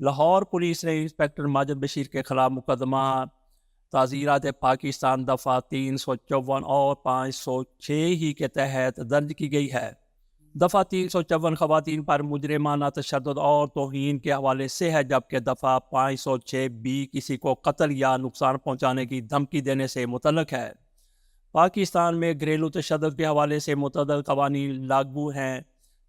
Lahore police نے inspector Majid Bashir کے خلاف مقدمہ تعزیرات پاکستان دفعہ 354 اور 506 ہی کے تحت درج کی گئی ہے۔ دفعہ 354 خواتین پر مجرمانہ تشدد اور توہین کے حوالے سے ہے، جبکہ دفعہ 506 بی کسی کو قتل یا نقصان پہنچانے کی دھمکی دینے سے متعلق ہے۔ پاکستان میں گھریلو تشدد کے حوالے سے متعدد قوانین لاگو ہیں،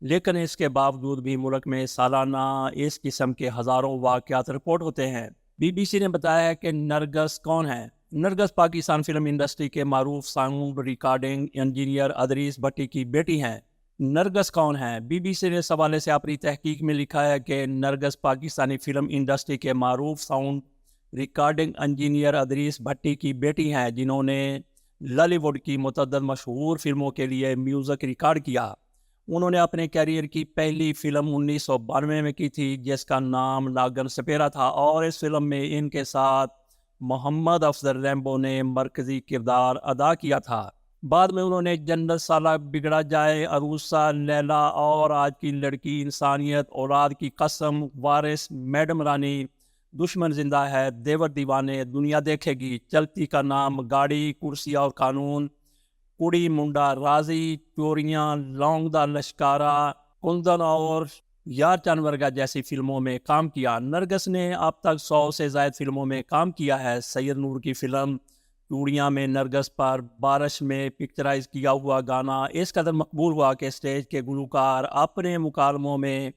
لیکن اس کے باوجود بھی ملک میں سالانہ اس قسم کے ہزاروں واقعات رپورٹ ہوتے ہیں۔ بی بی سی نے بتایا ہے کہ نرگس کون ہے۔ نرگس پاکستان فلم انڈسٹری کے معروف ساؤنڈ ریکارڈنگ انجینئر ادریس بھٹی کی بیٹی ہیں۔ نرگس کون ہے؟ بی بی سی نے اس حوالے سے اپنی تحقیق میں لکھا ہے کہ نرگس پاکستانی فلم انڈسٹری کے معروف ساؤنڈ ریکارڈنگ انجینئر ادریس بھٹی کی بیٹی ہیں، جنہوں نے لالی ووڈ کی متعدد مشہور فلموں کے لیے میوزک ریکارڈ کیا۔ انہوں نے اپنے کیریئر کی پہلی فلم 1992 میں کی تھی، جس کا نام ناگن سپیرا تھا، اور اس فلم میں ان کے ساتھ محمد افضل ریمبو نے مرکزی کردار ادا کیا تھا۔ بعد میں انہوں نے جنت سالہ بگڑا جائے، عروسہ، لیلا اور آج کی لڑکی، انسانیت، اولاد کی قسم، وارث، میڈم رانی، دشمن زندہ ہے، دیور دیوانے، دنیا دیکھے گی، چلتی کا نام، گاڑی، کرسی اور قانون، کڑی منڈا، راضی، چوریاں، لونگ دا لشکارا، کندن اور یار چانورگا جیسی فلموں میں کام کیا۔ نرگس نے اب تک 100 سے زائد فلموں میں کام کیا ہے۔ سید نور کی فلم چوڑیاں میں نرگس پر بارش میں پکچرائز کیا ہوا گانا اس قدر مقبول ہوا کہ اسٹیج کے گلوکار اپنے مکالموں میں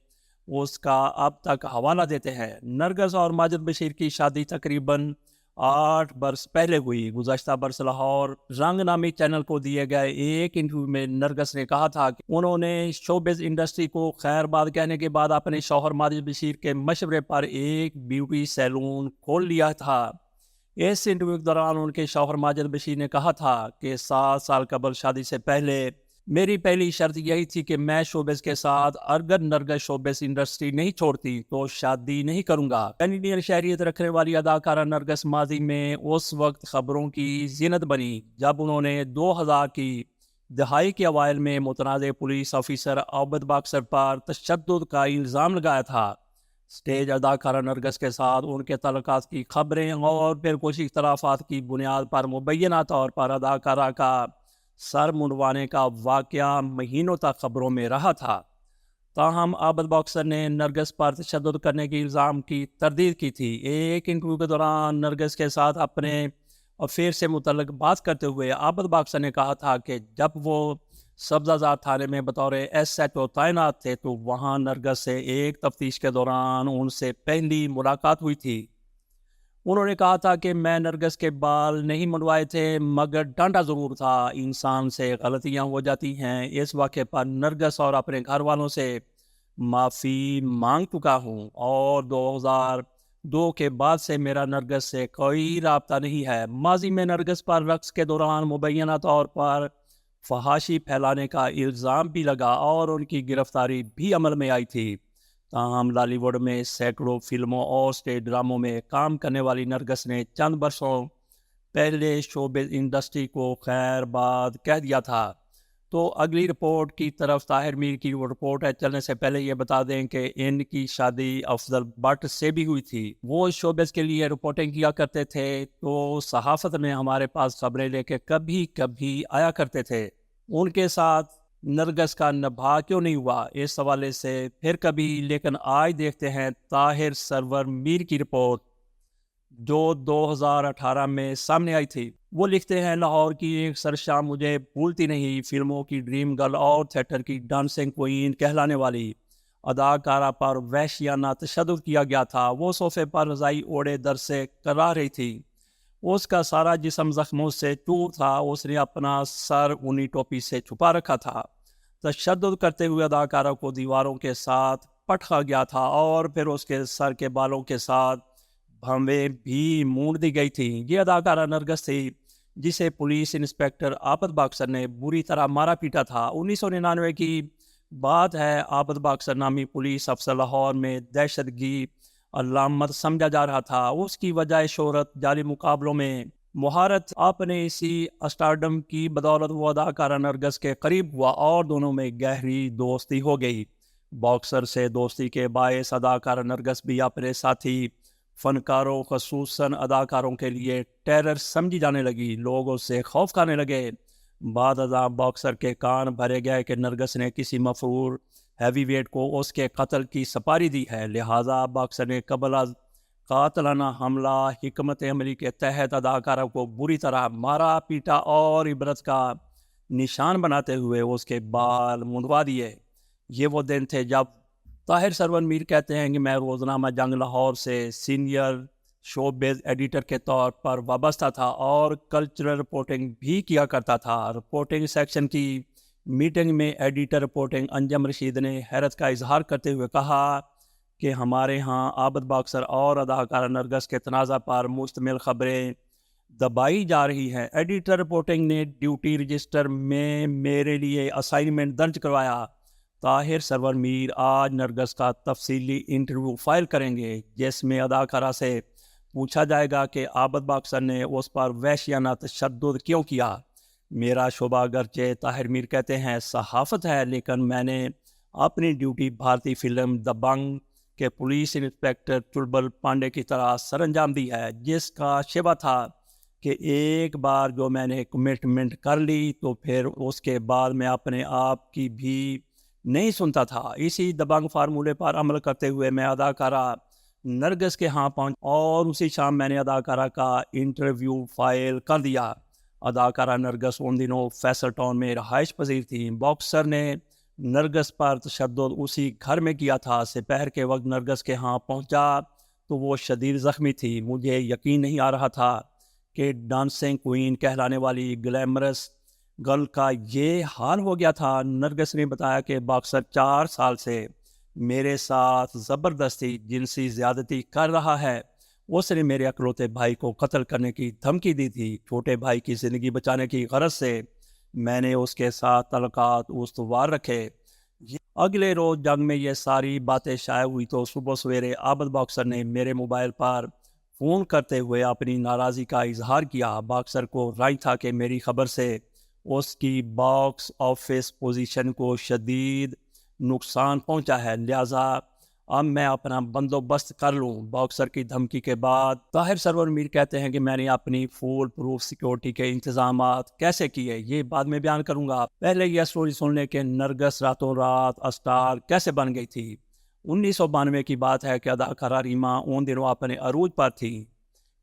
اس کا اب تک حوالہ دیتے ہیں۔ نرگس اور ماجد بشیر کی شادی تقریباً 8 برس پہلے ہوئی۔ گزشتہ برس لاہور رنگ نامی چینل کو دیے گئے ایک انٹرویو میں نرگس نے کہا تھا کہ انہوں نے شوبز انڈسٹری کو خیر باد کہنے کے بعد اپنے شوہر ماجد بشیر کے مشورے پر ایک بیوٹی سیلون کھول لیا تھا۔ اس انٹرویو کے دوران ان کے شوہر ماجد بشیر نے کہا تھا کہ 7 سال قبل شادی سے پہلے میری پہلی شرط یہی تھی کہ میں شوبز کے ساتھ اگر نرگس شوبز انڈسٹری نہیں چھوڑتی تو شادی نہیں کروں گا۔ کینیڈین شہریت رکھنے والی اداکارہ نرگس ماضی میں اس وقت خبروں کی زینت بنی جب انہوں نے 2000 کی دہائی کے اوائل میں متنازع پولیس آفیسر عابد باکسر پر تشدد کا الزام لگایا تھا۔ اسٹیج اداکارہ نرگس کے ساتھ ان کے تعلقات کی خبریں اور پھر کچھ اختلافات کی بنیاد پر مبینہ طور پر اداکارہ کا سر منڈوانے کا واقعہ مہینوں تک خبروں میں رہا تھا۔ تاہم عابد باکسر نے نرگس پر تشدد کرنے کے الزام کی تردید کی تھی۔ ایک انٹرویو کے دوران نرگس کے ساتھ اپنے افیئر سے متعلق بات کرتے ہوئے عابد باکسر نے کہا تھا کہ جب وہ سبزہ زار تھانے میں بطور ایس ایچ او تعینات تھے تو وہاں نرگس سے ایک تفتیش کے دوران ان سے پہلی ملاقات ہوئی تھی۔ انہوں نے کہا تھا کہ میں نرگس کے بال نہیں منڈوائے تھے مگر ڈانٹا ضرور تھا۔ انسان سے غلطیاں ہو جاتی ہیں۔ اس واقعے پر نرگس اور اپنے گھر والوں سے معافی مانگ چکا ہوں اور 2002 کے بعد سے میرا نرگس سے کوئی رابطہ نہیں ہے۔ ماضی میں نرگس پر رقص کے دوران مبینہ طور پر فحاشی پھیلانے کا الزام بھی لگا اور ان کی گرفتاری بھی عمل میں آئی تھی۔ تاہم لالی ووڈ میں سینکڑوں فلموں اور اسٹیج ڈراموں میں کام کرنے والی نرگس نے چند برسوں پہلے شوبز انڈسٹری کو خیر باد کہہ دیا تھا۔ تو اگلی رپورٹ کی طرف طاہر میر کی وہ رپورٹ ہے۔ چلنے سے پہلے یہ بتا دیں کہ ان کی شادی افضل بٹ سے بھی ہوئی تھی۔ وہ شوبز کے لیے رپورٹنگ کیا کرتے تھے تو صحافت میں ہمارے پاس خبریں لے کے کبھی کبھی آیا کرتے تھے۔ ان کے ساتھ نرگس کا نبھا کیوں نہیں ہوا اس حوالے سے پھر کبھی، لیکن آج دیکھتے ہیں طاہر سرور میر کی رپورٹ جو 2018 میں سامنے آئی تھی۔ وہ لکھتے ہیں لاہور کی ایک سرشاں مجھے بھولتی نہیں، فلموں کی ڈریم گرل اور تھیٹر کی ڈانسنگ کوئین کہلانے والی اداکارہ پر وحشیانہ تشدد کیا گیا تھا۔ وہ صوفے پر رضائی اوڑے در سے کرا رہی تھی۔ اس کا سارا جسم زخموں سے چور تھا۔ اس نے اپنا سر اونی ٹوپی سے چھپا رکھا تھا۔ تشدد کرتے ہوئے اداکارہ کو دیواروں کے ساتھ پٹکا گیا تھا اور پھر اس کے سر کے بالوں کے ساتھ بھویں بھی مونڈ دی گئی تھیں۔ یہ اداکارہ نرگس تھی جسے پولیس انسپیکٹر عابد باکسر نے بری طرح مارا پیٹا تھا۔ 1999 کی بات ہے۔ عابد باکسر نامی پولیس افسر لاہور میں دہشت گردی علامت سمجھا جا رہا تھا۔ اس کی وجہ شہرت، جعلی مقابلوں میں مہارت، اپنے اسی اسٹارڈم کی بدولت وہ اداکارہ نرگس کے قریب ہوا اور دونوں میں گہری دوستی ہو گئی۔ باکسر سے دوستی کے باعث اداکارہ نرگس بھی اپنے ساتھی فنکاروں خصوصاً اداکاروں کے لیے ٹیرر سمجھی جانے لگی، لوگ اس سے خوف کھانے لگے۔ بعد ازاں باکسر کے کان بھرے گئے کہ نرگس نے کسی مفرور ہیوی ویٹ کو اس کے قتل کی سپاری دی ہے، لہٰذا باکسر نے قبل از قاتلانہ حملہ حکمت عملی کے تحت اداکارہ کو بری طرح مارا پیٹا اور عبرت کا نشان بناتے ہوئے اس کے بال منڈوا دیے۔ یہ وہ دن تھے جب طاہر سرور میر کہتے ہیں کہ میں روزنامہ جنگ لاہور سے سینئر شو بیز ایڈیٹر کے طور پر وابستہ تھا اور کلچرل رپورٹنگ بھی کیا کرتا تھا۔ رپورٹنگ سیکشن کی میٹنگ میں ایڈیٹر رپورٹنگ انجم رشید نے حیرت کا اظہار کرتے ہوئے کہا کہ ہمارے ہاں عابد باکسر اور اداکارہ نرگس کے تنازع پر مشتمل خبریں دبائی جا رہی ہیں۔ ایڈیٹر رپورٹنگ نے ڈیوٹی رجسٹر میں میرے لیے اسائنمنٹ درج کروایا۔ طاہر سرور میر آج نرگس کا تفصیلی انٹرویو فائل کریں گے، جس میں اداکارہ سے پوچھا جائے گا کہ عابد باکسر نے اس پر وحشیانہ تشدد کیوں کیا۔ میرا شعبہ اگرچہ طاہر میر کہتے ہیں صحافت ہے، لیکن میں نے اپنی ڈیوٹی بھارتی فلم دبنگ کے پولیس انسپیکٹر چلبل پانڈے کی طرح سر انجام دی ہے، جس کا شبہ تھا کہ ایک بار جو میں نے کمٹمنٹ کر لی تو پھر اس کے بعد میں اپنے آپ کی بھی نہیں سنتا تھا۔ اسی دبنگ فارمولے پر عمل کرتے ہوئے میں اداکارہ نرگس کے ہاں پہنچ اور اسی شام میں نے اداکارہ کا انٹرویو فائل کر دیا۔ اداکارہ نرگس ان دنوں فیصل ٹاؤن میں رہائش پذیر تھیں۔ باکسر نے نرگس پر تشدد اسی گھر میں کیا تھا۔ سپہر کے وقت نرگس کے ہاں پہنچا تو وہ شدید زخمی تھی۔ مجھے یقین نہیں آ رہا تھا کہ ڈانسنگ کوئین کہلانے والی گلیمرس گرل کا یہ حال ہو گیا تھا۔ نرگس نے بتایا کہ باکسر 4 سال سے میرے ساتھ زبردستی جنسی زیادتی کر رہا ہے۔ اس نے میرے اکلوتے بھائی کو قتل کرنے کی دھمکی دی تھی۔ چھوٹے بھائی کی زندگی بچانے کی غرض سے میں نے اس کے ساتھ تعلقات استوار رکھے۔ اگلے روز جنگ میں یہ ساری باتیں شائع ہوئی تو صبح سویرے عابد باکسر نے میرے موبائل پر فون کرتے ہوئے اپنی ناراضی کا اظہار کیا۔ باکسر کو رائے تھا کہ میری خبر سے اس کی باکس آفس پوزیشن کو شدید نقصان پہنچا ہے، لہذا اب میں اپنا بندوبست کر لوں۔ باکسر کی دھمکی کے بعد طاہر سرور میر کہتے ہیں کہ میں نے اپنی فول پروف سیکیورٹی کے انتظامات کیسے کیے، یہ بعد میں بیان کروں گا۔ پہلے یہ سٹوری سن لیں کہ نرگس راتوں رات اسٹار کیسے بن گئی تھی۔ 1992 کی بات ہے کہ اداکارہ ریما ان دنوں اپنے عروج پر تھی۔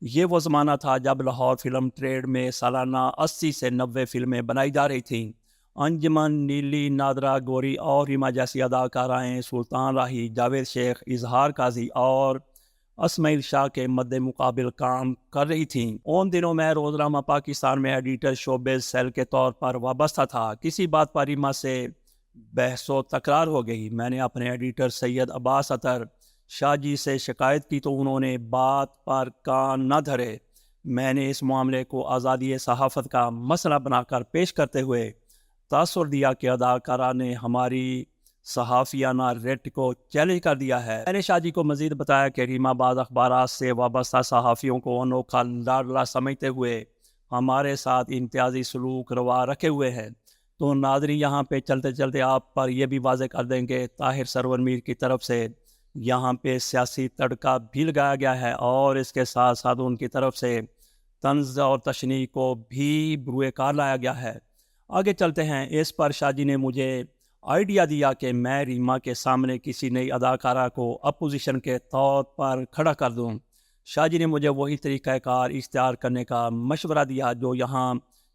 یہ وہ زمانہ تھا جب لاہور فلم ٹریڈ میں سالانہ 80 سے 90 فلمیں بنائی جا رہی تھیں۔ انجمن، نیلی، نادرہ، گوری اور ریما جیسی اداکارائیں سلطان راہی، جاوید شیخ، اظہار قاضی اور اسماعیل شاہ کے مد مقابل کام کر رہی تھیں۔ ان دنوں میں روزنامہ پاکستان میں ایڈیٹر شوبز سیل کے طور پر وابستہ تھا۔ کسی بات پر ریما سے بحث و تکرار ہو گئی۔ میں نے اپنے ایڈیٹر سید عباس اطہر شاہ جی سے شکایت کی تو انہوں نے بات پر کان نہ دھرے۔ میں نے اس معاملے کو آزادی صحافت کا مسئلہ بنا کر پیش کرتے ہوئے تاثر دیا کہ اداکارہ نے ہماری صحافیانہ ریٹ کو چیلنج کر دیا ہے۔ میں نے شاہ جی کو مزید بتایا کہ ریما بعض اخبارات سے وابستہ صحافیوں کو انوکھا لاڈلا سمجھتے ہوئے ہمارے ساتھ امتیازی سلوک روا رکھے ہوئے ہیں۔ تو ناظرین، یہاں پہ چلتے چلتے آپ پر یہ بھی واضح کر دیں کہ طاہر سرور میر کی طرف سے یہاں پہ سیاسی تڑکا بھی لگایا گیا ہے اور اس کے ساتھ ساتھ ان کی طرف سے طنز اور تشنیع کو بھی بروئے کار لایا گیا ہے۔ آگے چلتے ہیں۔ اس پر شاہ جی نے مجھے آئیڈیا دیا کہ میں ریما کے سامنے کسی نئی اداکارہ کو اپوزیشن کے طور پر کھڑا کر دوں۔ شاہ جی نے مجھے وہی طریقہ کار اختیار کرنے کا مشورہ دیا جو یہاں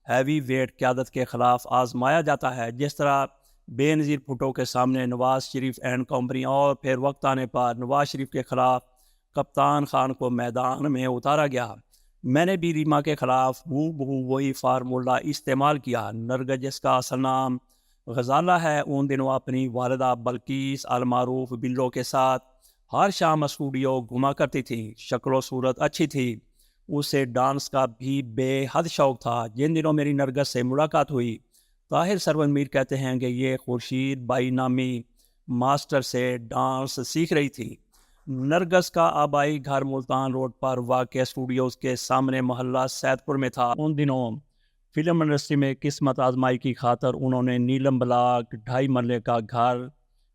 ہیوی ویٹ قیادت کے خلاف آزمایا جاتا ہے، جس طرح بے نظیر بھٹو کے سامنے نواز شریف اینڈ کمپنی اور پھر وقت آنے پر نواز شریف کے خلاف کپتان خان کو میدان میں اتارا گیا۔ میں نے بھی ریما کے خلاف بہو وہی فارمولہ استعمال کیا۔ نرگس، جس کا اصل نام غزالہ ہے، ان دنوں اپنی والدہ بلقیس المعروف بلو کے ساتھ ہر شام اسٹوڈیو گھما کرتی تھی۔ شکل و صورت اچھی تھی، اسے ڈانس کا بھی بے حد شوق تھا۔ جن دنوں میری نرگس سے ملاقات ہوئی، طاہر سرور میر کہتے ہیں کہ یہ خورشید بائی نامی ماسٹر سے ڈانس سیکھ رہی تھی۔ نرگس کا آبائی گھر ملتان روڈ پر واقع اسٹوڈیوز کے سامنے محلہ سید پور میں تھا۔ ان دنوں فلم انڈسٹری میں قسمت آزمائی کی خاطر انہوں نے نیلم بلاک 2.5 مرلے کا گھر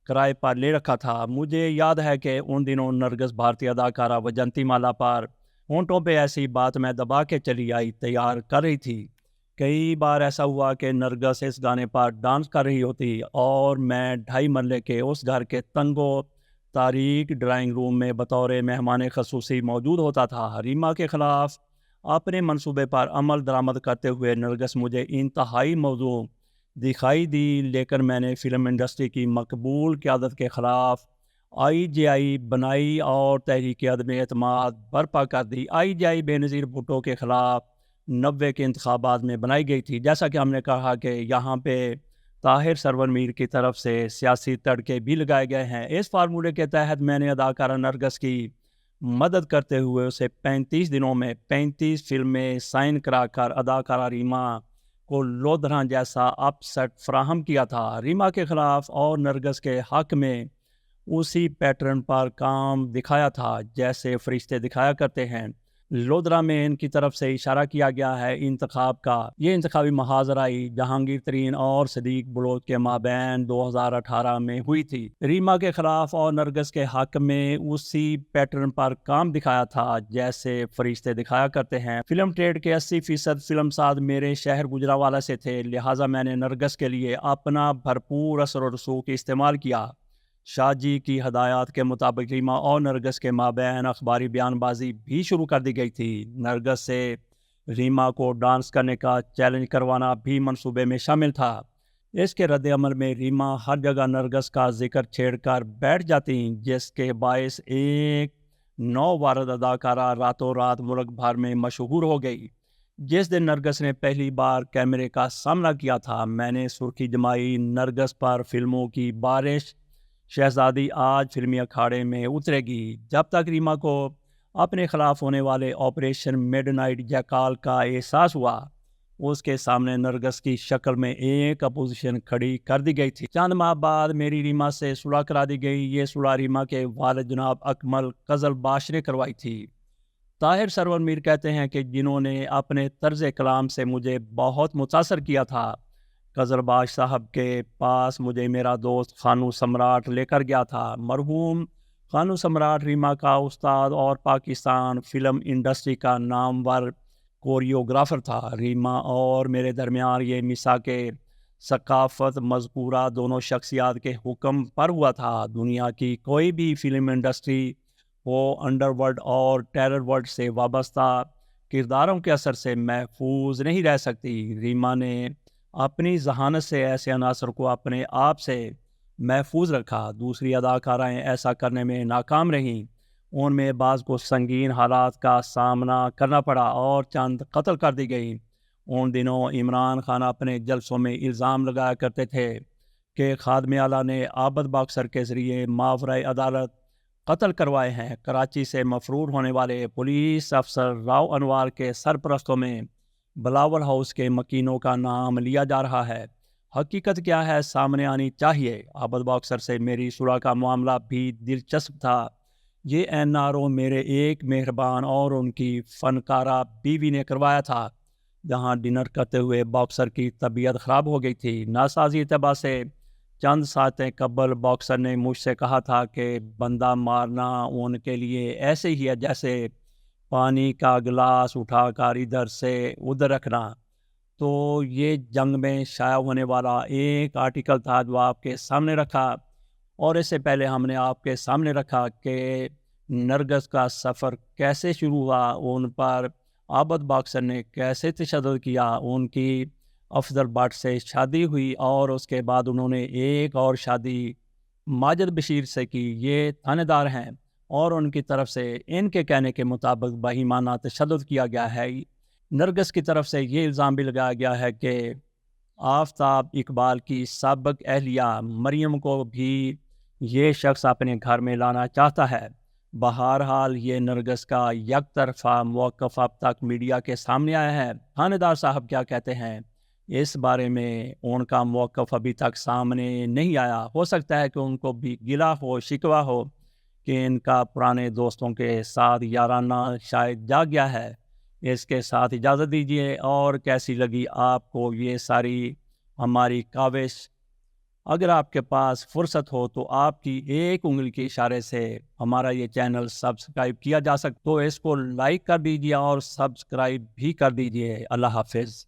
کرائے پر لے رکھا تھا۔ مجھے یاد ہے کہ ان دنوں نرگس بھارتی اداکارہ وجنتی مالا پر ہونٹوں پہ ایسی بات میں دبا کے چلی آئی تیار کر رہی تھی۔ کئی بار ایسا ہوا کہ نرگس اس گانے پر ڈانس کر رہی ہوتی اور میں 2.5 مرلے کے اس گھر کے تنگو تاریک ڈرائنگ روم میں بطور مہمان خصوصی موجود ہوتا تھا۔ ریما کے خلاف اپنے منصوبے پر عمل درآمد کرتے ہوئے نرگس مجھے انتہائی موضوع دکھائی دی، لیکن میں نے فلم انڈسٹری کی مقبول قیادت کے خلاف IGI بنائی اور تحریک عدم اعتماد برپا کر دی۔ IGI بے نظیر بھٹو کے خلاف 90 کے انتخابات میں بنائی گئی تھی۔ جیسا کہ ہم نے کہا کہ یہاں پہ طاہر سرور میر کی طرف سے سیاسی تڑکے بھی لگائے گئے ہیں۔ اس فارمولے کے تحت میں نے اداکارہ نرگس کی مدد کرتے ہوئے اسے 35 دنوں میں 35 فلمیں سائن کرا کر اداکارہ ریما کو لودھراں جیسا اپ سیٹ فراہم کیا تھا۔ ریما کے خلاف اور نرگس کے حق میں اسی پیٹرن پر کام دکھایا تھا جیسے فرشتے دکھایا کرتے ہیں۔ لودھرا میں ان کی طرف سے اشارہ کیا گیا ہے انتخاب کا۔ یہ انتخابی محاذرائی جہانگیر ترین اور صدیق بلوچ کے مابین 2018 میں ہوئی تھی۔ ریما کے خلاف اور نرگس کے حق میں اسی پیٹرن پر کام دکھایا تھا جیسے فرشتے دکھایا کرتے ہیں۔ فلم ٹریڈ کے 80% فلم ساز میرے شہر گجرانوالہ سے تھے، لہٰذا میں نے نرگس کے لیے اپنا بھرپور اثر و رسوخ استعمال کیا۔ شاہ جی کی ہدایات کے مطابق ریما اور نرگس کے مابین اخباری بیان بازی بھی شروع کر دی گئی تھی۔ نرگس سے ریما کو ڈانس کرنے کا چیلنج کروانا بھی منصوبے میں شامل تھا۔ اس کے رد عمل میں ریما ہر جگہ نرگس کا ذکر چھیڑ کر بیٹھ جاتی، جس کے باعث ایک نووارد اداکارہ راتوں رات ملک بھر میں مشہور ہو گئی۔ جس دن نرگس نے پہلی بار کیمرے کا سامنا کیا تھا، میں نے سرخی جمائی نرگس پر فلموں کی بارش، شہزادی آج فلمی اکھاڑے میں اترے گی۔ جب تک ریما کو اپنے خلاف ہونے والے آپریشن میڈ نائٹ جیکال کا احساس ہوا، اس کے سامنے نرگس کی شکل میں ایک اپوزیشن کھڑی کر دی گئی تھی۔ چند ماہ بعد میری ریما سے صلح کرا دی گئی۔ یہ صلح ریما کے والد جناب اکمل قزل باش نے کروائی تھی۔ طاہر سرور میر کہتے ہیں کہ جنہوں نے اپنے طرز کلام سے مجھے بہت متاثر کیا تھا، قزل باش صاحب کے پاس مجھے میرا دوست خانو سمراٹ لے کر گیا تھا۔ مرحوم خانو سمراٹ ریما کا استاد اور پاکستان فلم انڈسٹری کا نامور کوریوگرافر تھا۔ ریما اور میرے درمیان یہ میثاق ثقافت مذکورہ دونوں شخصیات کے حکم پر ہوا تھا۔ دنیا کی کوئی بھی فلم انڈسٹری وہ انڈر ورلڈ اور ٹیرر ورلڈ سے وابستہ کرداروں کے اثر سے محفوظ نہیں رہ سکتی۔ ریما نے اپنی ذہانت سے ایسے عناصر کو اپنے آپ سے محفوظ رکھا۔ دوسری اداکارائیں ایسا کرنے میں ناکام رہیں۔ ان میں بعض کو سنگین حالات کا سامنا کرنا پڑا اور چند قتل کر دی گئیں۔ ان دنوں عمران خان اپنے جلسوں میں الزام لگایا کرتے تھے کہ خادم اعلیٰ نے عابد باکسر کے ذریعے ماورائے عدالت قتل کروائے ہیں۔ کراچی سے مفرور ہونے والے پولیس افسر راؤ انوار کے سرپرستوں میں بلاول ہاؤس کے مکینوں کا نام لیا جا رہا ہے۔ حقیقت کیا ہے سامنے آنی چاہیے۔ عابد باکسر سے میری صلح کا معاملہ بھی دلچسپ تھا۔ یہ NRO میرے ایک مہربان اور ان کی فنکارہ بیوی نے کروایا تھا، جہاں ڈنر کرتے ہوئے باکسر کی طبیعت خراب ہو گئی تھی۔ ناسازی اتباع سے چند ساعتیں قبل باکسر نے مجھ سے کہا تھا کہ بندہ مارنا ان کے لیے ایسے ہی ہے جیسے پانی کا گلاس اٹھا کر ادھر سے ادھر رکھنا۔ تو یہ جنگ میں شائع ہونے والا ایک آرٹیکل تھا جو آپ کے سامنے رکھا، اور اس سے پہلے ہم نے آپ کے سامنے رکھا کہ نرگس کا سفر کیسے شروع ہوا، ان پر عابد باکسر نے کیسے تشدد کیا۔ ان کی افضل بٹ سے شادی ہوئی اور اس کے بعد انہوں نے ایک اور شادی ماجد بشیر سے کی۔ یہ تھانے دار ہیں اور ان کی طرف سے ان کے کہنے کے مطابق بہیمانہ تشدد کیا گیا ہے۔ نرگس کی طرف سے یہ الزام بھی لگایا گیا ہے کہ آفتاب اقبال کی سابق اہلیہ مریم کو بھی یہ شخص اپنے گھر میں لانا چاہتا ہے۔ بہرحال یہ نرگس کا یک طرفہ موقف اب تک میڈیا کے سامنے آیا ہے۔ تھانے دار صاحب کیا کہتے ہیں اس بارے میں ان کا موقف ابھی تک سامنے نہیں آیا۔ ہو سکتا ہے کہ ان کو بھی گلہ ہو، شکوہ ہو کہ ان کا پرانے دوستوں کے ساتھ یارانہ شاید جا گیا ہے۔ اس کے ساتھ اجازت دیجیے، اور کیسی لگی آپ کو یہ ساری ہماری کاوش اگر آپ کے پاس فرصت ہو تو آپ کی ایک انگلی کے اشارے سے ہمارا یہ چینل سبسکرائب کیا جا سکتا، تو اس کو لائک کر دیجیے اور سبسکرائب بھی کر دیجیے۔ اللہ حافظ۔